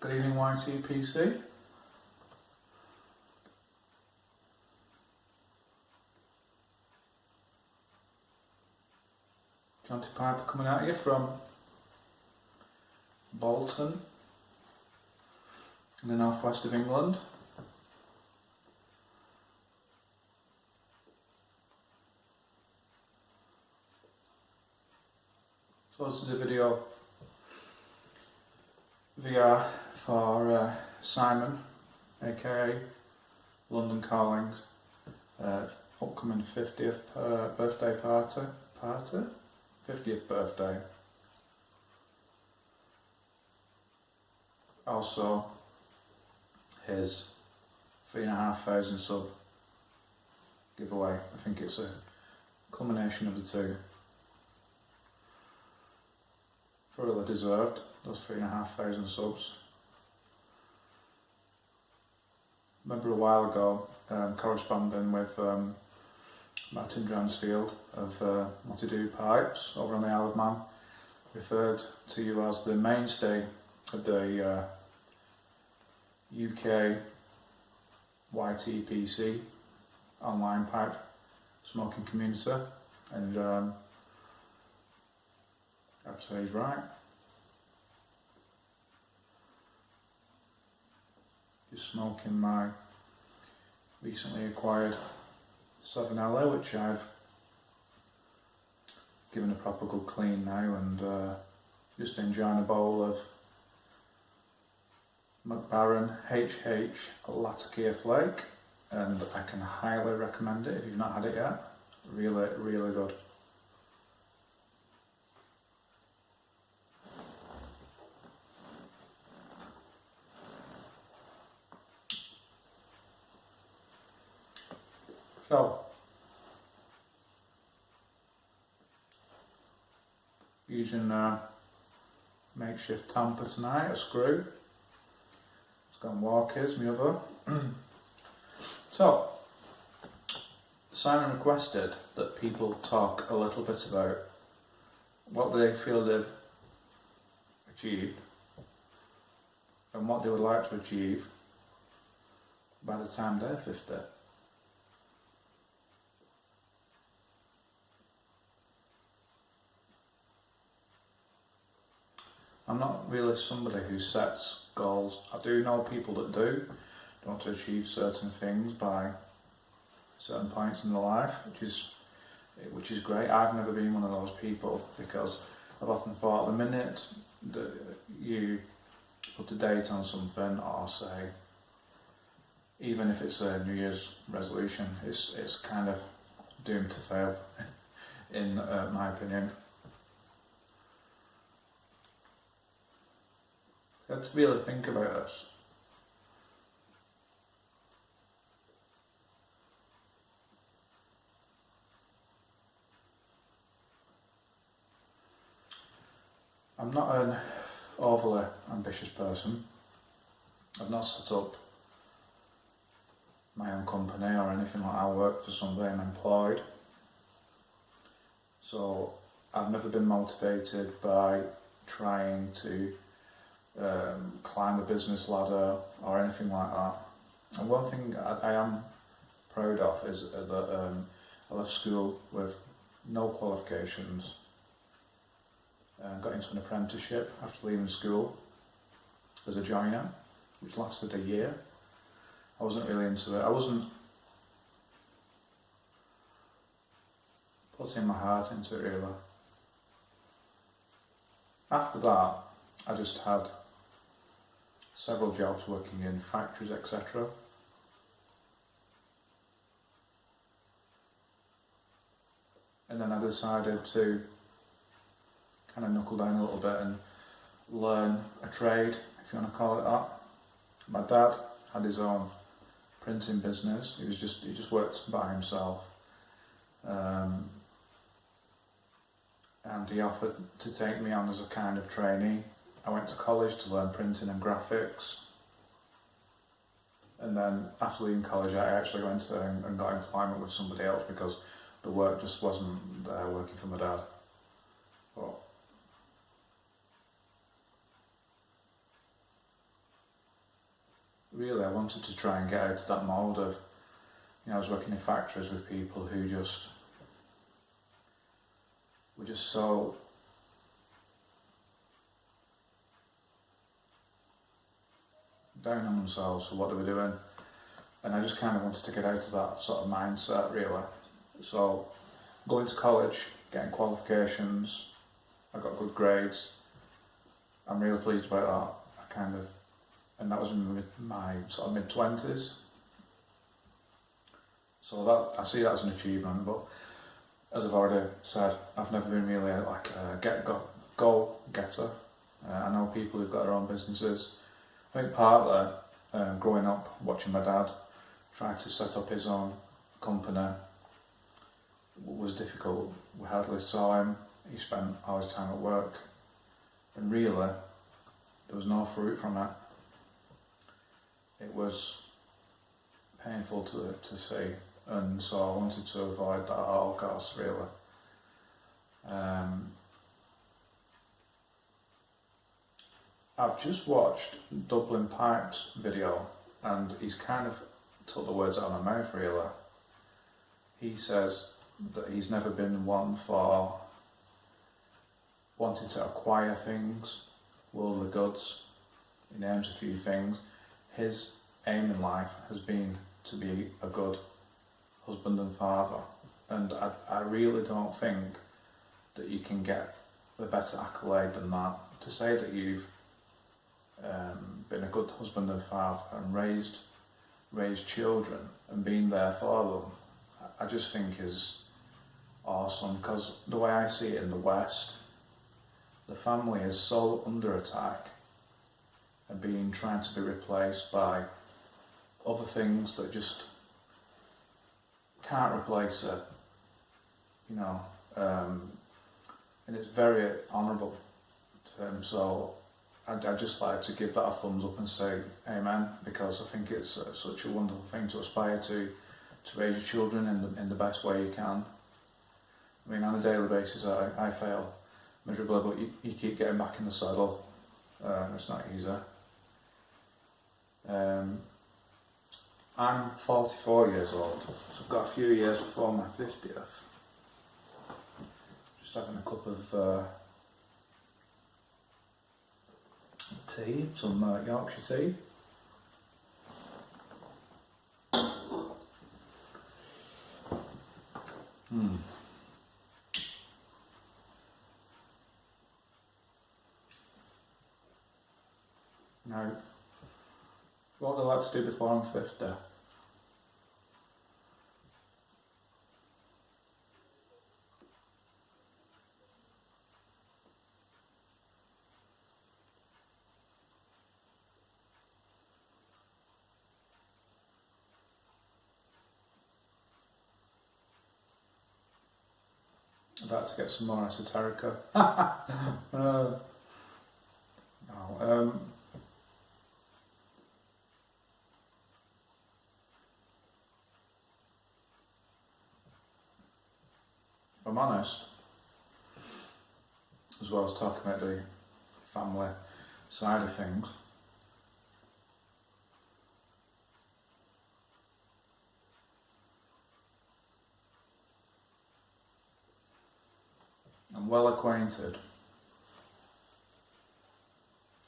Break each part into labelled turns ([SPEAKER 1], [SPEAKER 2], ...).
[SPEAKER 1] Good evening, YTPC. Jonty Piper coming at you from Bolton in the northwest of England. So this is a video VR for Simon, aka London Calling's upcoming 50th birthday party. 50th birthday. Also his 3,500 sub giveaway. I think it's a culmination of the two. Thoroughly deserved, those 3,500 subs. Remember a while ago corresponding with Martin Dransfield of What to Do Pipes over on the Isle of Man, referred to you as the mainstay of the UK YTPC online pipe smoking community, and I'd say he's right. Just smoking my recently acquired 7LA, which I've given a proper good clean now, and just enjoying a bowl of McBaron HH Latakia Flake, and I can highly recommend it if you've not had it yet. Really, really good. So, using a makeshift tamper tonight, a screw. It's gone Walkers, my other. So, Simon requested that people talk a little bit about what they feel they've achieved and what they would like to achieve by the time they're 50. I'm not really somebody who sets goals. I do know people that do want to achieve certain things by certain points in their life, which is great. I've never been one of those people, because I've often thought the minute that you put a date on something, or say, even if it's a New Year's resolution, it's kind of doomed to fail, in my opinion. Let's really think about this. I'm not an overly ambitious person. I've not set up my own company or anything like that. I work for somebody, I'm employed. So I've never been motivated by trying to climb a business ladder or anything like that. And one thing I am proud of is that I left school with no qualifications and got into an apprenticeship after leaving school as a joiner, which lasted a year. I wasn't really into it. I wasn't putting my heart into it really. After that, I just had several jobs working in factories, etc. And then I decided to kind of knuckle down a little bit and learn a trade, if you want to call it that. My dad had his own printing business. He just worked by himself, and he offered to take me on as a kind of trainee. I went to college to learn printing and graphics, and then after leaving college I actually went and got employment with somebody else because the work just wasn't there working for my dad. But really I wanted to try and get out of that mould of, I was working in factories with people who were just so down on themselves for what they were doing, and I just kind of wanted to get out of that sort of mindset really. So going to college, getting qualifications, I got good grades. I'm really pleased about that. And that was in my sort of mid-20s. So that, I see that as an achievement, but as I've already said, I've never been really like a goal-getter. I know people who've got their own businesses. I think partly growing up, watching my dad try to set up his own company was difficult. We hardly saw him. He spent all his time at work, and really there was no fruit from it. It was painful to see, and so I wanted to avoid that at all costs really. I've just watched Dublin Pipe's video, and he's kind of took the words out of my mouth really. He says that he's never been one for wanting to acquire things, worldly goods. He names a few things. His aim in life has been to be a good husband and father, and I really don't think that you can get a better accolade than that. To say that you've been a good husband and father and raised children and been there for them, I just think is awesome, because the way I see it in the West, the family is so under attack and being trying to be replaced by other things that just can't replace it, and it's very honourable to him. So I'd just like to give that a thumbs up and say amen, because I think it's such a wonderful thing to aspire to raise your children in the best way you can. I mean, on a daily basis I fail miserably, but you keep getting back in the saddle. It's not easy. I'm 44 years old, so I've got a few years before my 50th. Just having a cup of tea, some Yorkshire tea. Now, what would I like to do before I'm 50? I'd like to get some more esoterica. No, if I'm honest, as well as talking about the family side of things, I'm well acquainted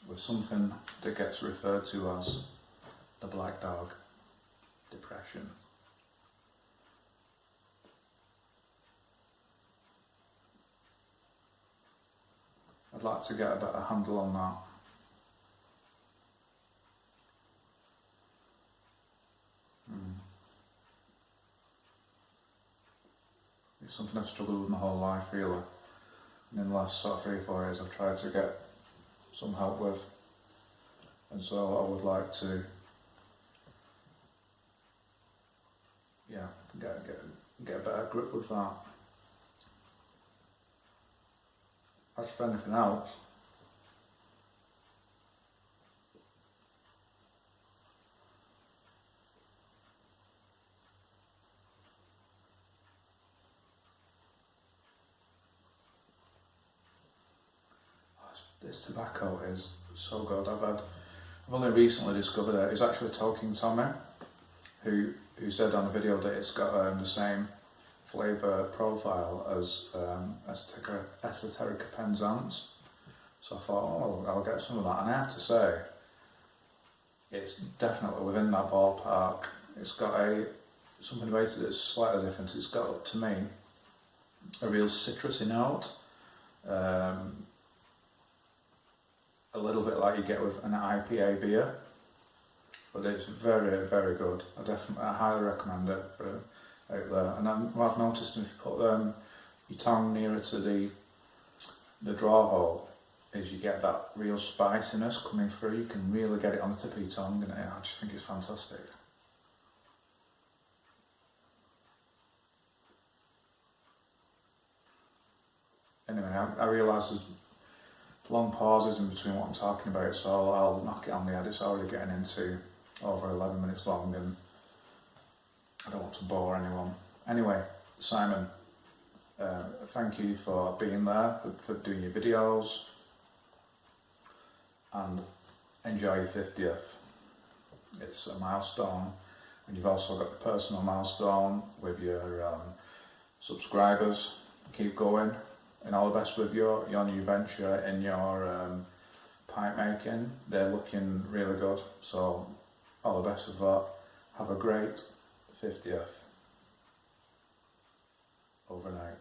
[SPEAKER 1] with something that gets referred to as the black dog, depression. I'd like to get a better handle on that. It's something I've struggled with my whole life really. And in the last sort of 3 or 4 years I've tried to get some help with. And so I would like to get a better grip with that. As for anything else, this tobacco is so good. I've had I've only recently discovered it. It's actually Talking Tommy, who said on a video that it's got the same flavour profile as Esoterica Penzance. So I thought, oh, I'll get some of that. And I have to say, it's definitely within that ballpark. It's got something about it that's slightly different. It's got, to me, a real citrusy note. A little bit like you get with an IPA beer, but it's very, very good. I highly recommend it for out there. And then what I've noticed, if you put your tongue nearer to the draw hole, is you get that real spiciness coming through. You can really get it on the tip of your tongue, and I just think it's fantastic. Anyway, I realise there's long pauses in between what I'm talking about, so I'll knock it on the head. It's already getting into over 11 minutes long, and I don't want to bore anyone. Anyway, Simon, thank you for being there, for doing your videos, and enjoy your 50th. It's a milestone, and you've also got the personal milestone with your subscribers. Keep going, and all the best with your new venture in your pipe making. They're looking really good, so all the best with that. Have a great 50th. Overnight.